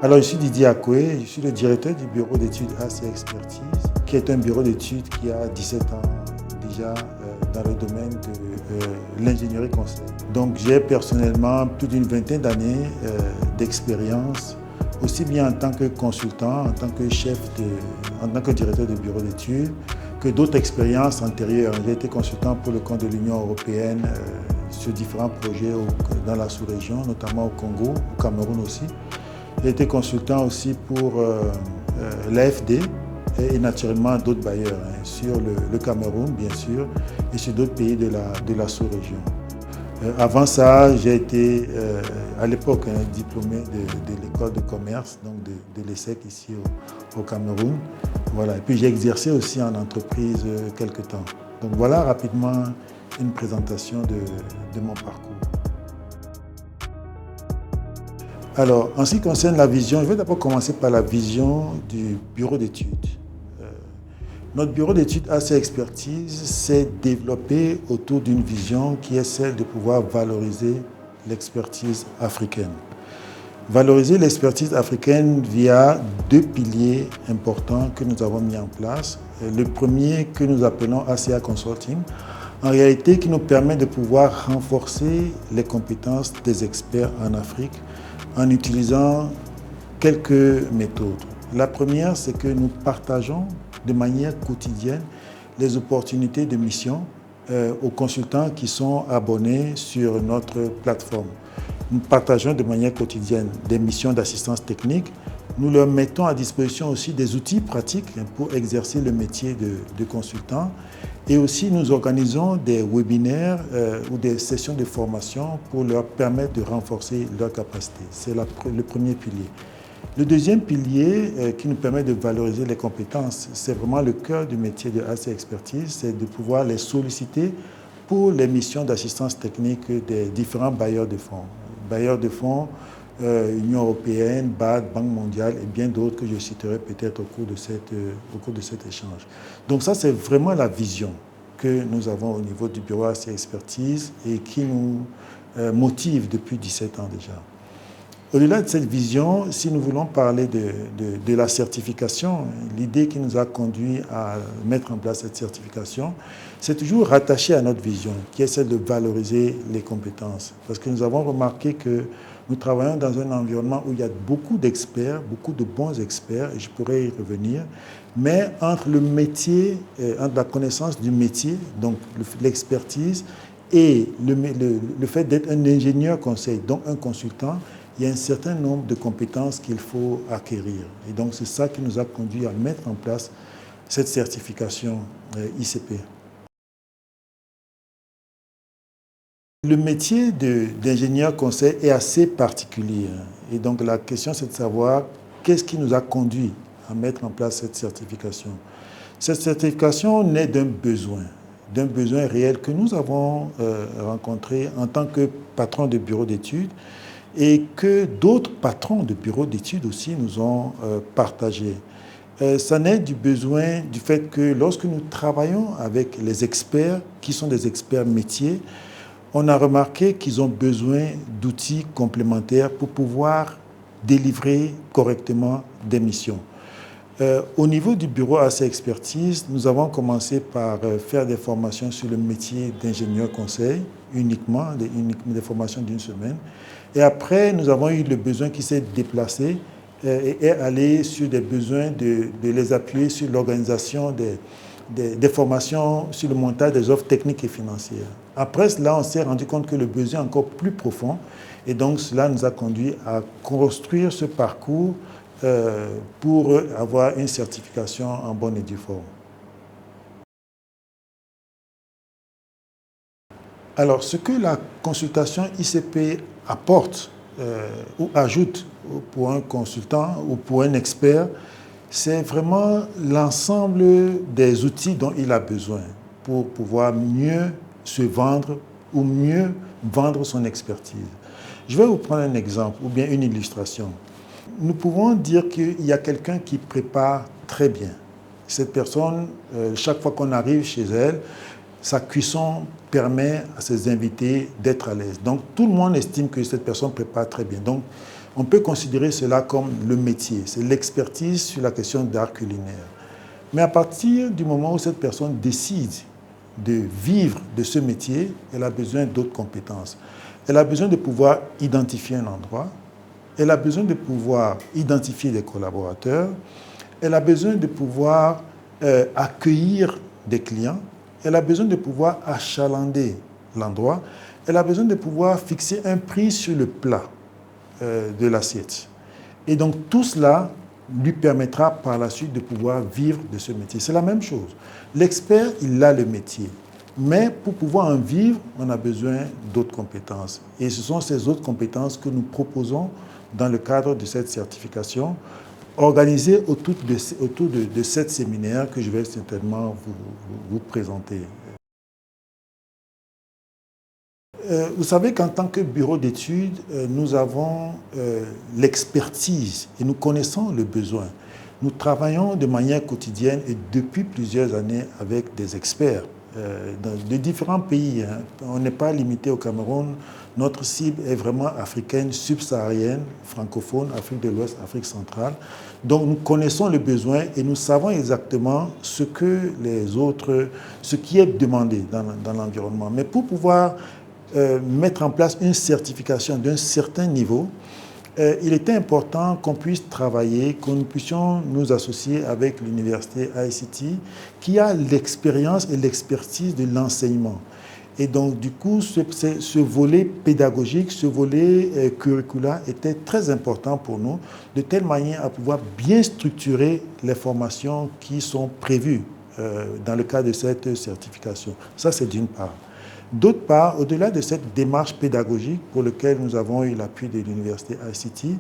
Alors, je suis Didier Akoué, je suis le directeur du bureau d'études AC Expertise, qui est un bureau d'études qui a 17 ans déjà dans le domaine de l'ingénierie conseil. Donc, j'ai personnellement plus d'une vingtaine d'années d'expérience, aussi bien en tant que consultant, en tant que en tant que directeur de bureau d'études, que d'autres expériences antérieures. J'ai été consultant pour le compte de l'Union européenne sur différents projets dans la sous-région, notamment au Congo, au Cameroun aussi. J'ai été consultant aussi pour l'AFD et naturellement d'autres bailleurs, sur le Cameroun bien sûr, et sur d'autres pays de la sous-région. Avant ça, j'ai été à l'époque diplômé de l'école de commerce, donc de l'ESSEC ici au Cameroun. Voilà. Et puis j'ai exercé aussi en entreprise quelque temps. Donc voilà rapidement une présentation de mon parcours. Alors, en ce qui concerne la vision, je vais d'abord commencer par la vision du bureau d'études. Notre bureau d'études AC Expertise s'est développé autour d'une vision qui est celle de pouvoir valoriser l'expertise africaine. Valoriser l'expertise africaine via deux piliers importants que nous avons mis en place. Le premier que nous appelons ACA Consulting, en réalité qui nous permet de pouvoir renforcer les compétences des experts en Afrique en utilisant quelques méthodes. La première, c'est que nous partageons de manière quotidienne les opportunités de mission aux consultants qui sont abonnés sur notre plateforme. Nous partageons de manière quotidienne des missions d'assistance technique. Nous leur mettons à disposition aussi des outils pratiques pour exercer le métier de consultant. Et aussi, nous organisons des webinaires ou des sessions de formation pour leur permettre de renforcer leurs capacités. C'est le premier pilier. Le deuxième pilier qui nous permet de valoriser les compétences, c'est vraiment le cœur du métier de AC Expertise, c'est de pouvoir les solliciter pour les missions d'assistance technique des différents bailleurs de fonds. Bailleurs de fonds, Union européenne, BAD, Banque mondiale et bien d'autres que je citerai peut-être au cours de cet échange. Donc ça, c'est vraiment la vision que nous avons au niveau du bureau AC Expertise et qui nous motive depuis 17 ans déjà. Au-delà de cette vision, si nous voulons parler de la certification, l'idée qui nous a conduit à mettre en place cette certification, c'est toujours rattaché à notre vision, qui est celle de valoriser les compétences. Parce que nous avons remarqué que nous travaillons dans un environnement où il y a beaucoup d'experts, beaucoup de bons experts, et je pourrais y revenir, mais entre le métier, entre la connaissance du métier, donc l'expertise, et le fait d'être un ingénieur conseil, donc un consultant, il y a un certain nombre de compétences qu'il faut acquérir. Et donc, c'est ça qui nous a conduit à mettre en place cette certification ICP. Le métier d'ingénieur conseil est assez particulier. Et donc, la question, c'est de savoir qu'est-ce qui nous a conduit à mettre en place cette certification. Cette certification naît d'un besoin réel que nous avons rencontré en tant que patron de bureau d'études et que d'autres patrons de bureaux d'études aussi nous ont partagé. Ça naît du besoin du fait que lorsque nous travaillons avec les experts, qui sont des experts métiers, on a remarqué qu'ils ont besoin d'outils complémentaires pour pouvoir délivrer correctement des missions. Au niveau du bureau AC Expertise, nous avons commencé par faire des formations sur le métier d'ingénieur conseil, uniquement des formations d'une semaine. Et après, nous avons eu le besoin qui s'est déplacé et est allé sur des besoins de les appuyer sur l'organisation des formations, sur le montage des offres techniques et financières. Après cela, on s'est rendu compte que le besoin est encore plus profond et donc cela nous a conduit à construire ce parcours pour avoir une certification en bonne et due forme. Alors, ce que la consultation ICP apporte ou ajoute pour un consultant ou pour un expert, c'est vraiment l'ensemble des outils dont il a besoin pour pouvoir mieux se vendre ou mieux vendre son expertise. Je vais vous prendre un exemple ou bien une illustration. Nous pouvons dire qu'il y a quelqu'un qui prépare très bien. Cette personne, chaque fois qu'on arrive chez elle, sa cuisson permet à ses invités d'être à l'aise. Donc, tout le monde estime que cette personne prépare très bien. Donc, on peut considérer cela comme le métier. C'est l'expertise sur la question d'art culinaire. Mais à partir du moment où cette personne décide de vivre de ce métier, elle a besoin d'autres compétences. Elle a besoin de pouvoir identifier un endroit, elle a besoin de pouvoir identifier des collaborateurs, elle a besoin de pouvoir accueillir des clients, elle a besoin de pouvoir achalander l'endroit, elle a besoin de pouvoir fixer un prix sur le plat de l'assiette. Et donc tout cela lui permettra par la suite de pouvoir vivre de ce métier. C'est la même chose. L'expert, il a le métier. Mais pour pouvoir en vivre, on a besoin d'autres compétences. Et ce sont ces autres compétences que nous proposons dans le cadre de cette certification, organisée autour de 7 séminaires que je vais certainement vous présenter. Vous savez qu'en tant que bureau d'études, nous avons l'expertise et nous connaissons le besoin. Nous travaillons de manière quotidienne et depuis plusieurs années avec des experts de différents pays. On n'est pas limité au Cameroun. Notre cible est vraiment africaine, subsaharienne, francophone, Afrique de l'Ouest, Afrique centrale. Donc nous connaissons le besoin et nous savons exactement ce qui est demandé dans l'environnement. Mais pour pouvoir mettre en place une certification d'un certain niveau, il était important qu'on puisse travailler, que nous puissions nous associer avec l'université ICT qui a l'expérience et l'expertise de l'enseignement. Et donc, du coup, ce volet pédagogique, ce volet curriculaire était très important pour nous, de telle manière à pouvoir bien structurer les formations qui sont prévues dans le cadre de cette certification. Ça, c'est d'une part. D'autre part, au-delà de cette démarche pédagogique pour laquelle nous avons eu l'appui de l'université ICT,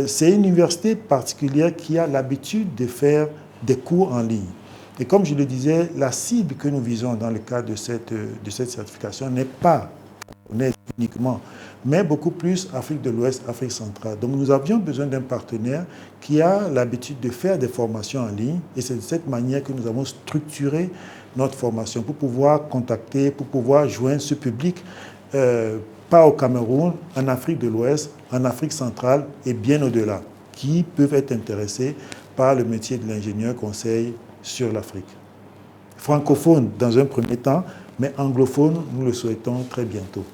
c'est une université particulière qui a l'habitude de faire des cours en ligne. Et comme je le disais, la cible que nous visons dans le cadre de cette certification n'est pas uniquement, mais beaucoup plus Afrique de l'Ouest, Afrique centrale. Donc nous avions besoin d'un partenaire qui a l'habitude de faire des formations en ligne et c'est de cette manière que nous avons structuré notre formation pour pouvoir contacter, pour pouvoir joindre ce public, pas au Cameroun, en Afrique de l'Ouest, en Afrique centrale et bien au-delà, qui peuvent être intéressés par le métier de l'ingénieur conseil sur l'Afrique. Francophone dans un premier temps, mais anglophone, nous le souhaitons très bientôt.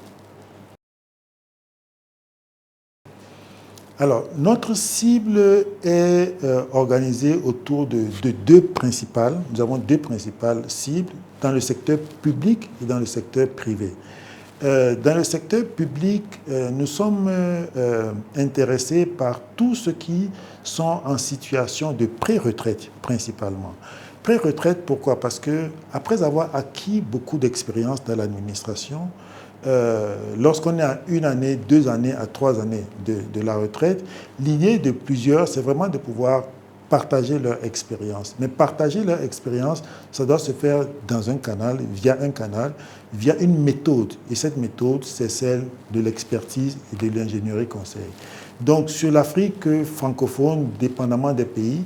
Alors, notre cible est organisée autour de deux principales. Nous avons deux principales cibles dans le secteur public et dans le secteur privé. Dans le secteur public, nous sommes intéressés par tous ceux qui sont en situation de pré-retraite principalement. Pré-retraite, pourquoi? Parce qu'après avoir acquis beaucoup d'expérience dans l'administration, lorsqu'on est à 1 année, 2 années, à 3 années de la retraite, l'idée de plusieurs, c'est vraiment de pouvoir partager leur expérience. Mais partager leur expérience, ça doit se faire dans un canal, via une méthode. Et cette méthode, c'est celle de l'expertise et de l'ingénierie conseil. Donc, sur l'Afrique francophone, dépendamment des pays,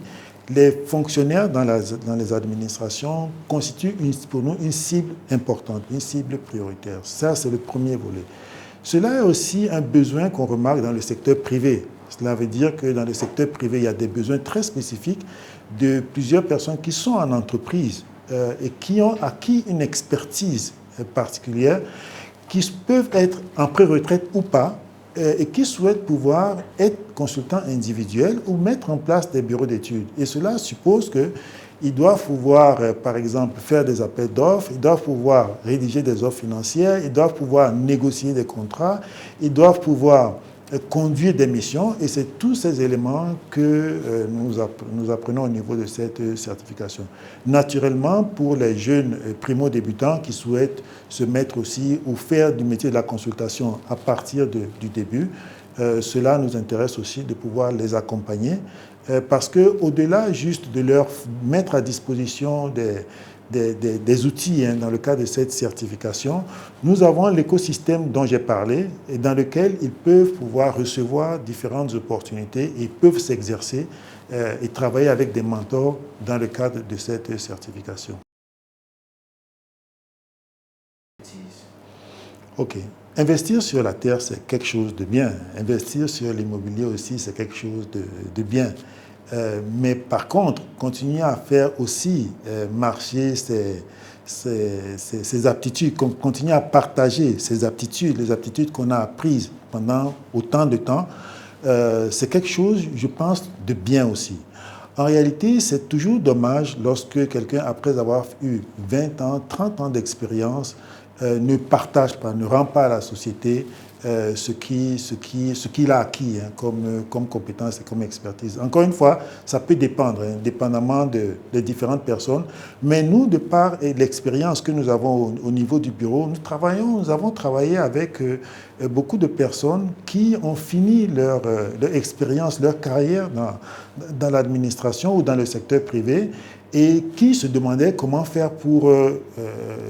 les fonctionnaires dans les administrations constituent pour nous une cible importante, une cible prioritaire. Ça, c'est le premier volet. Cela est aussi un besoin qu'on remarque dans le secteur privé. Cela veut dire que dans le secteur privé, il y a des besoins très spécifiques de plusieurs personnes qui sont en entreprise et qui ont acquis une expertise particulière, qui peuvent être en pré-retraite ou pas, et qui souhaitent pouvoir être consultants individuels ou mettre en place des bureaux d'études. Et cela suppose qu'ils doivent pouvoir, par exemple, faire des appels d'offres, ils doivent pouvoir rédiger des offres financières, ils doivent pouvoir négocier des contrats, ils doivent pouvoir conduire des missions. Et c'est tous ces éléments que nous apprenons au niveau de cette certification. Naturellement, pour les jeunes primo-débutants qui souhaitent se mettre aussi ou faire du métier de la consultation à partir du début, cela nous intéresse aussi de pouvoir les accompagner parce qu'au-delà juste de leur mettre à disposition des outils dans le cadre de cette certification, nous avons l'écosystème dont j'ai parlé et dans lequel ils peuvent pouvoir recevoir différentes opportunités et peuvent s'exercer et travailler avec des mentors dans le cadre de cette certification. OK. Investir sur la terre, c'est quelque chose de bien. Investir sur l'immobilier aussi, c'est quelque chose de bien. Mais par contre, continuer à faire aussi marcher ces aptitudes, continuer à partager ces aptitudes, les aptitudes qu'on a apprises pendant autant de temps, c'est quelque chose, je pense, de bien aussi. En réalité, c'est toujours dommage lorsque quelqu'un, après avoir eu 20 ans, 30 ans d'expérience, ne partage pas, ne rend pas à la société ce qu'il a acquis hein, comme compétence et comme expertise. Encore une fois, ça peut dépendre, hein, dépendamment de différentes personnes. Mais nous, de par l'expérience que nous avons au niveau du bureau, nous avons travaillé avec beaucoup de personnes qui ont fini leur expérience, leur carrière dans l'administration ou dans le secteur privé et qui se demandaient comment faire pour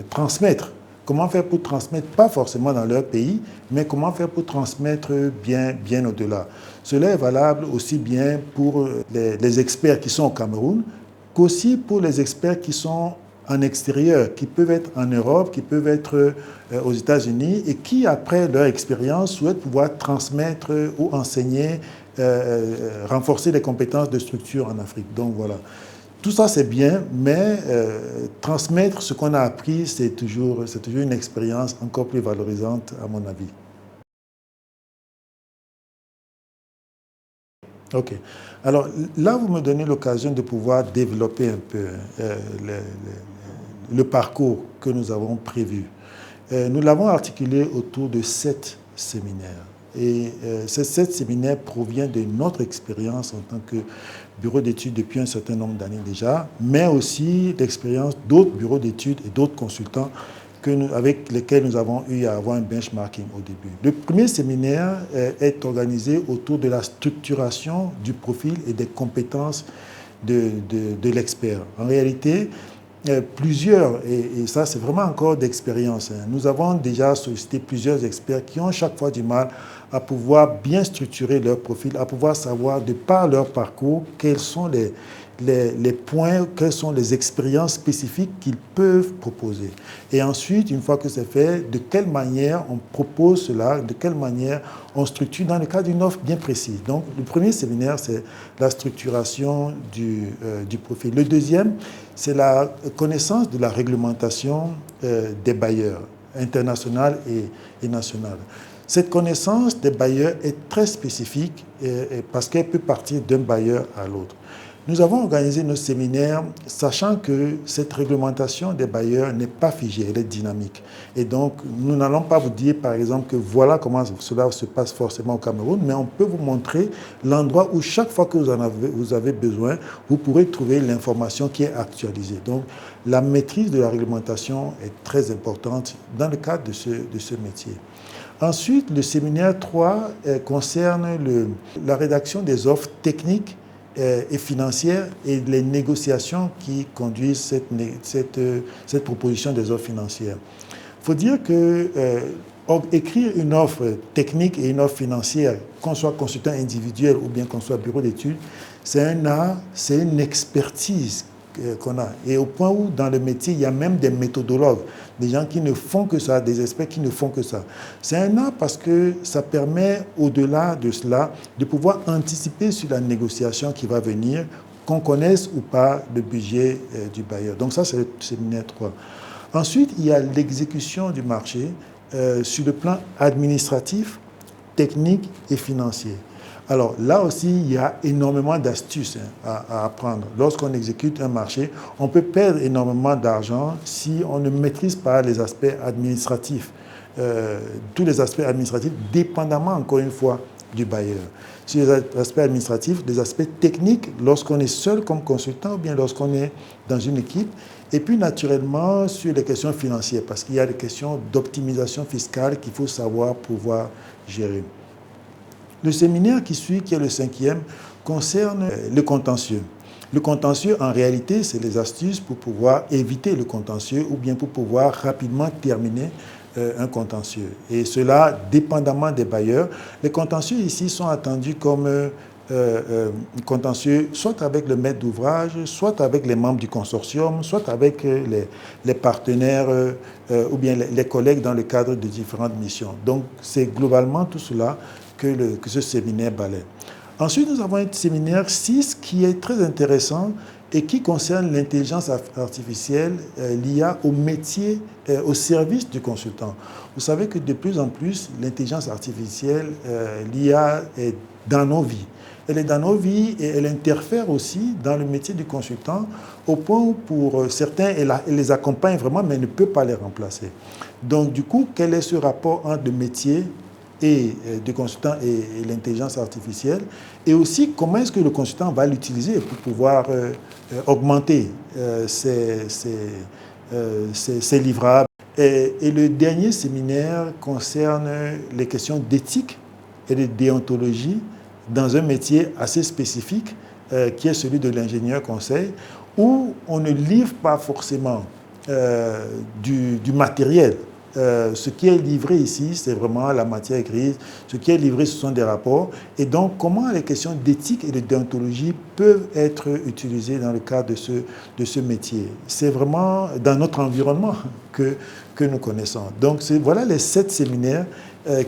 transmettre. Comment faire pour transmettre, pas forcément dans leur pays, mais comment faire pour transmettre bien au-delà. Cela est valable aussi bien pour les experts qui sont au Cameroun qu'aussi pour les experts qui sont en extérieur, qui peuvent être en Europe, qui peuvent être aux États-Unis et qui, après leur expérience, souhaitent pouvoir transmettre ou enseigner, renforcer les compétences de structure en Afrique. Donc voilà. Tout ça, c'est bien, mais transmettre ce qu'on a appris, c'est toujours une expérience encore plus valorisante, à mon avis. OK. Alors là, vous me donnez l'occasion de pouvoir développer un peu le parcours que nous avons prévu. Nous l'avons articulé autour de 7 séminaires. Et ces 7 séminaires proviennent de notre expérience en tant que bureau d'études depuis un certain nombre d'années déjà, mais aussi l'expérience d'autres bureaux d'études et d'autres consultants avec lesquels nous avons eu à avoir un benchmarking au début. Le premier séminaire est organisé autour de la structuration du profil et des compétences de l'expert. En réalité, plusieurs, et ça c'est vraiment encore d'expérience, hein. Nous avons déjà sollicité plusieurs experts qui ont chaque fois du mal à pouvoir bien structurer leur profil, à pouvoir savoir de par leur parcours quels sont les points, quelles sont les expériences spécifiques qu'ils peuvent proposer. Et ensuite, une fois que c'est fait, de quelle manière on propose cela, de quelle manière on structure dans le cadre d'une offre bien précise. Donc, le premier séminaire, c'est la structuration du profil. Le deuxième, c'est la connaissance de la réglementation des bailleurs internationale et nationale. Cette connaissance des bailleurs est très spécifique parce qu'elle peut partir d'un bailleur à l'autre. Nous avons organisé nos séminaires sachant que cette réglementation des bailleurs n'est pas figée, elle est dynamique. Et donc, nous n'allons pas vous dire, par exemple, que voilà comment cela se passe forcément au Cameroun, mais on peut vous montrer l'endroit où chaque fois que vous avez besoin, vous pourrez trouver l'information qui est actualisée. Donc, la maîtrise de la réglementation est très importante dans le cadre de ce métier. Ensuite, le séminaire 3 concerne la rédaction des offres techniques et financières et les négociations qui conduisent cette proposition des offres financières. Il faut dire que écrire une offre technique et une offre financière, qu'on soit consultant individuel ou bien qu'on soit bureau d'études, c'est un art, c'est une expertise qu'on a. Et au point où, dans le métier, il y a même des méthodologues, des gens qui ne font que ça, des experts qui ne font que ça. C'est un art parce que ça permet, au-delà de cela, de pouvoir anticiper sur la négociation qui va venir, qu'on connaisse ou pas le budget du bailleur. Donc ça, c'est le séminaire 3. Ensuite, il y a l'exécution du marché sur le plan administratif, technique et financier. Alors là aussi, il y a énormément d'astuces à apprendre. Lorsqu'on exécute un marché, on peut perdre énormément d'argent si on ne maîtrise pas les aspects administratifs. Tous les aspects administratifs, dépendamment, encore une fois, du bailleur. Sur les aspects administratifs, les aspects techniques, lorsqu'on est seul comme consultant ou bien lorsqu'on est dans une équipe. Et puis, naturellement, sur les questions financières, parce qu'il y a des questions d'optimisation fiscale qu'il faut savoir pouvoir gérer. Le séminaire qui suit, qui est le 5e, concerne le contentieux. Le contentieux, en réalité, c'est les astuces pour pouvoir éviter le contentieux ou bien pour pouvoir rapidement terminer un contentieux. Et cela, dépendamment des bailleurs. Les contentieux ici sont attendus comme contentieux, soit avec le maître d'ouvrage, soit avec les membres du consortium, soit avec les partenaires ou bien les collègues dans le cadre de différentes missions. Donc, c'est globalement tout cela que ce séminaire balaie. Ensuite, nous avons un séminaire 6 qui est très intéressant et qui concerne l'intelligence artificielle, l'IA au métier, au service du consultant. Vous savez que de plus en plus, l'intelligence artificielle, l'IA est dans nos vies. Elle est dans nos vies et elle interfère aussi dans le métier du consultant au point où pour certains, elle les accompagne vraiment, mais elle ne peut pas les remplacer. Donc du coup, quel est ce rapport entre le métier et du consultant et l'intelligence artificielle, et aussi comment est-ce que le consultant va l'utiliser pour pouvoir augmenter ses livrables. Et le dernier séminaire concerne les questions d'éthique et de déontologie dans un métier assez spécifique qui est celui de l'ingénieur conseil, où on ne livre pas forcément du matériel. Ce qui est livré ici, c'est vraiment la matière grise. Ce qui est livré, ce sont des rapports. Et donc, comment les questions d'éthique et de déontologie peuvent être utilisées dans le cadre de ce métier? C'est vraiment dans notre environnement que nous connaissons. Donc, voilà les 7 séminaires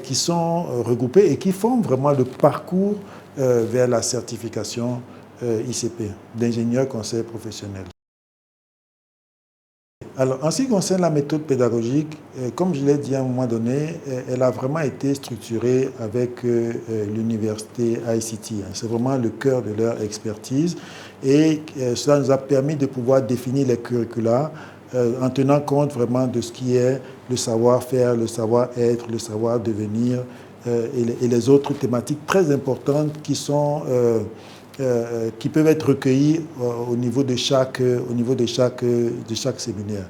qui sont regroupés et qui forment vraiment le parcours vers la certification ICP, d'ingénieur conseil professionnel. Alors, en ce qui concerne la méthode pédagogique, comme je l'ai dit à un moment donné, elle a vraiment été structurée avec l'université ICT. C'est vraiment le cœur de leur expertise et cela nous a permis de pouvoir définir les curricula en tenant compte vraiment de ce qui est le savoir-faire, le savoir-être, le savoir-devenir et les autres thématiques très importantes qui peuvent être recueillis au niveau de chaque séminaire.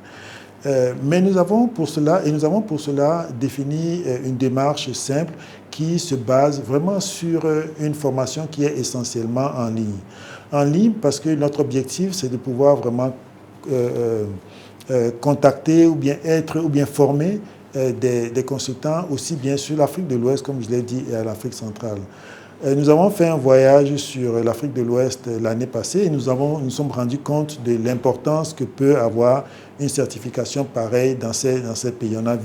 Mais nous avons pour cela défini une démarche simple qui se base vraiment sur une formation qui est essentiellement en ligne. En ligne parce que notre objectif, c'est de pouvoir vraiment contacter ou bien former des consultants aussi bien sur l'Afrique de l'Ouest, comme je l'ai dit, et à l'Afrique centrale. Nous avons fait un voyage sur l'Afrique de l'Ouest l'année passée et nous sommes rendus compte de l'importance que peut avoir une certification pareille dans ces pays. On a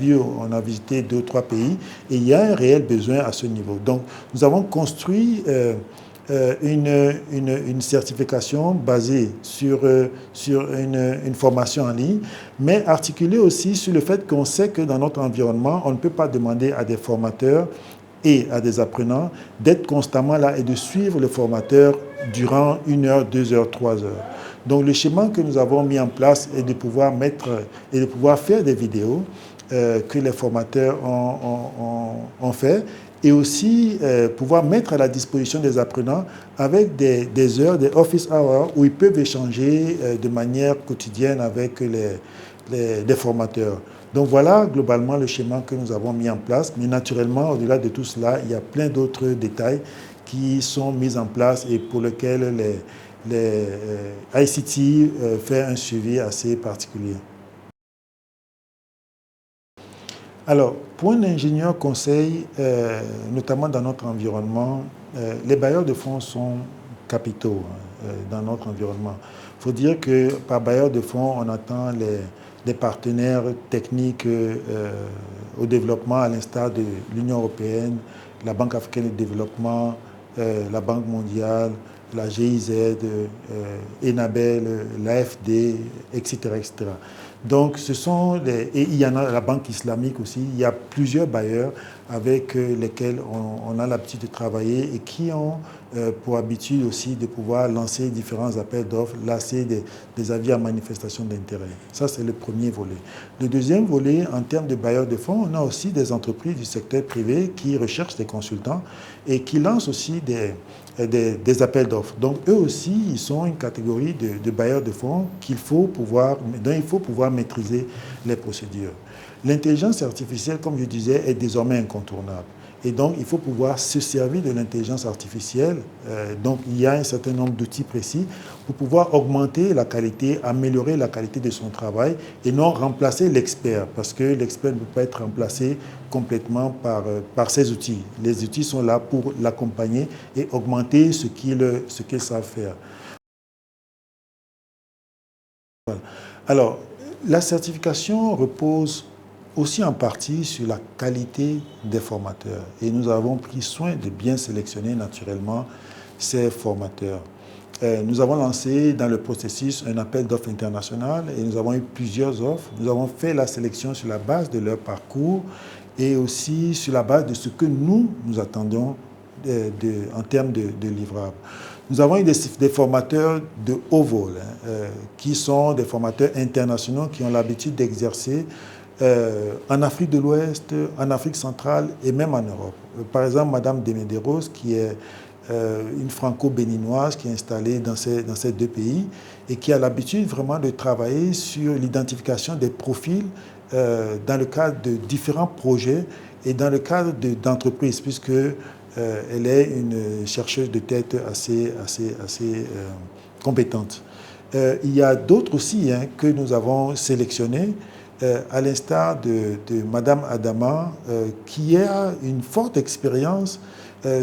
visité 2 ou 3 pays et il y a un réel besoin à ce niveau. Donc, nous avons construit une certification basée sur une formation en ligne, mais articulée aussi sur le fait qu'on sait que dans notre environnement, on ne peut pas demander à des formateurs et à des apprenants d'être constamment là et de suivre le formateur durant 1 heure, 2 heures, 3 heures. Donc le schéma que nous avons mis en place est de pouvoir faire des vidéos que les formateurs ont fait et aussi pouvoir mettre à la disposition des apprenants avec des heures, des office hours où ils peuvent échanger de manière quotidienne avec les formateurs. Donc voilà globalement le schéma que nous avons mis en place. Mais naturellement, au-delà de tout cela, il y a plein d'autres détails qui sont mis en place et pour lesquels les ICT fait un suivi assez particulier. Alors, pour un ingénieur conseil, notamment dans notre environnement, les bailleurs de fonds sont capitaux dans notre environnement. Il faut dire que par bailleurs de fonds, on attend les partenaires techniques au développement, à l'instar de l'Union européenne, la Banque africaine de développement, la Banque mondiale, la GIZ, Enabel, l'AFD, etc., etc. Donc, et il y en a la Banque islamique aussi, il y a plusieurs bailleurs avec lesquels on a l'habitude de travailler et qui ont pour habitude aussi de pouvoir lancer différents appels d'offres, lancer des avis à manifestation d'intérêt. Ça, c'est le premier volet. Le deuxième volet, en termes de bailleurs de fonds, on a aussi des entreprises du secteur privé qui recherchent des consultants et qui lancent aussi des appels d'offres. Donc, eux aussi, ils sont une catégorie de bailleurs de fonds dont il faut pouvoir maîtriser les procédures. L'intelligence artificielle, comme je disais, est désormais incontournable. Et donc, il faut pouvoir se servir de l'intelligence artificielle. Donc, il y a un certain nombre d'outils précis pour pouvoir augmenter la qualité, améliorer la qualité de son travail et non remplacer l'expert, parce que l'expert ne peut pas être remplacé complètement par ces outils. Les outils sont là pour l'accompagner et augmenter ce qu'ils savent faire. Voilà. Alors, la certification repose aussi en partie sur la qualité des formateurs. Et nous avons pris soin de bien sélectionner naturellement ces formateurs. Nous avons lancé dans le processus un appel d'offres international et nous avons eu plusieurs offres. Nous avons fait la sélection sur la base de leur parcours et aussi sur la base de ce que nous attendons en termes de livrables. Nous avons eu des formateurs de haut vol, qui sont des formateurs internationaux qui ont l'habitude d'exercer en Afrique de l'Ouest, en Afrique centrale et même en Europe. Par exemple, Madame Demederos, qui est une franco-béninoise qui est installée dans ces deux pays et qui a l'habitude vraiment de travailler sur l'identification des profils dans le cadre de différents projets et dans le cadre d'entreprises, puisque elle est une chercheuse de tête assez compétente. Il y a d'autres aussi que nous avons sélectionnés, à l'instar de Madame Adama, qui a une forte expérience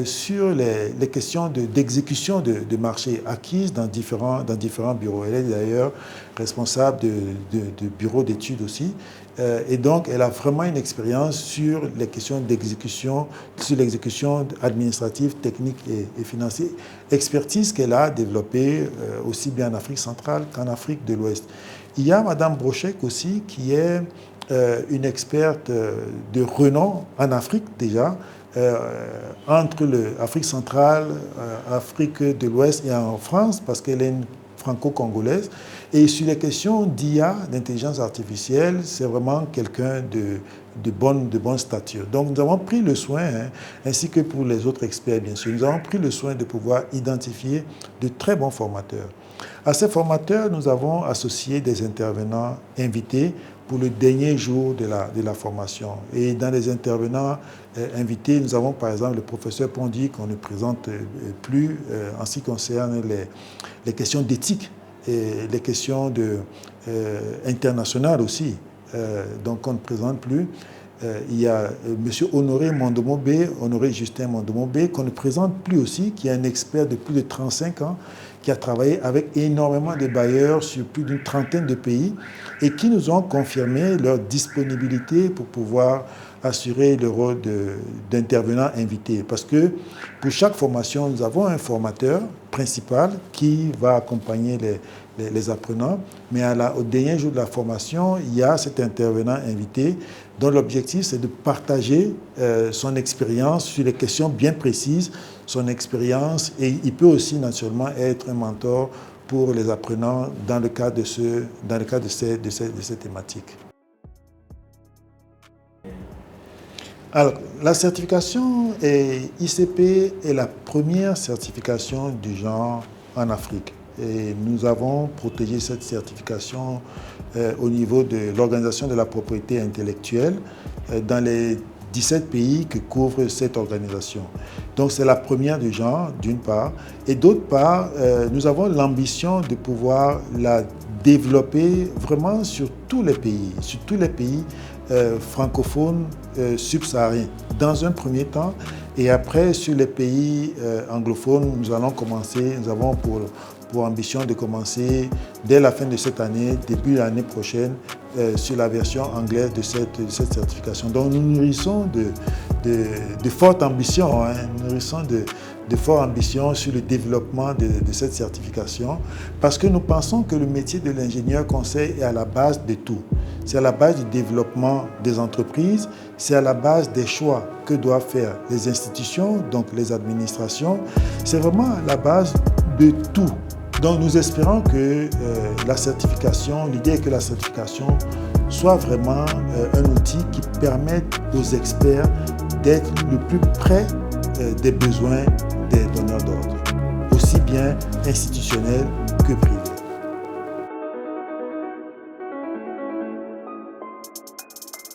sur les questions d'exécution de marché acquises dans différents bureaux. Elle est d'ailleurs responsable de bureaux d'études aussi. Et donc, elle a vraiment une expérience sur les questions d'exécution, sur l'exécution administrative, technique et financière. Expertise qu'elle a développée aussi bien en Afrique centrale qu'en Afrique de l'Ouest. Il y a Madame Brochek aussi, qui est une experte de renom en Afrique déjà, entre l'Afrique centrale, Afrique de l'Ouest et en France, parce qu'elle est une franco-congolaise. Et sur les questions d'IA, d'intelligence artificielle, c'est vraiment quelqu'un de bonne stature. Donc nous avons pris le soin, ainsi que pour les autres experts bien sûr, nous avons pris le soin de pouvoir identifier de très bons formateurs. À ces formateurs, nous avons associé des intervenants invités pour le dernier jour de la formation. Et dans les intervenants invités, nous avons par exemple le professeur Pondy, qu'on ne présente plus en ce qui concerne les questions d'éthique et les questions internationales aussi, donc on ne présente plus. Il y a M. Honoré Mondomobé, Honoré Justin Mondomobé, qu'on ne présente plus aussi, qui est un expert de plus de 35 ans, qui a travaillé avec énormément de bailleurs sur plus d'une trentaine de pays et qui nous ont confirmé leur disponibilité pour pouvoir assurer le rôle d'intervenant invité. Parce que pour chaque formation, nous avons un formateur principal qui va accompagner les apprenants, mais au dernier jour de la formation, il y a cet intervenant invité dont l'objectif, c'est de partager son expérience sur les questions bien précises, son expérience, et il peut aussi naturellement être un mentor pour les apprenants dans le cadre de ces thématiques. Alors, la certification ICP est la première certification du genre en Afrique. Et nous avons protégé cette certification au niveau de l'Organisation de la propriété intellectuelle dans les 17 pays que couvre cette organisation. Donc c'est la première du genre, d'une part. Et d'autre part, nous avons l'ambition de pouvoir la développer vraiment sur tous les pays francophones subsahariens, dans un premier temps. Et après, sur les pays anglophones, nous avons pour ambition de commencer dès la fin de cette année, début de l'année prochaine, sur la version anglaise de cette certification. Donc nous nourrissons de fortes ambitions, nous nourrissons de fortes ambitions sur le développement de cette certification, parce que nous pensons que le métier de l'ingénieur conseil est à la base de tout. C'est à la base du développement des entreprises, c'est à la base des choix que doivent faire les institutions, donc les administrations. C'est vraiment à la base de tout. Donc nous espérons que la certification, l'idée est que la certification soit vraiment un outil qui permette aux experts d'être le plus près des besoins des donneurs d'ordre, aussi bien institutionnels que privés.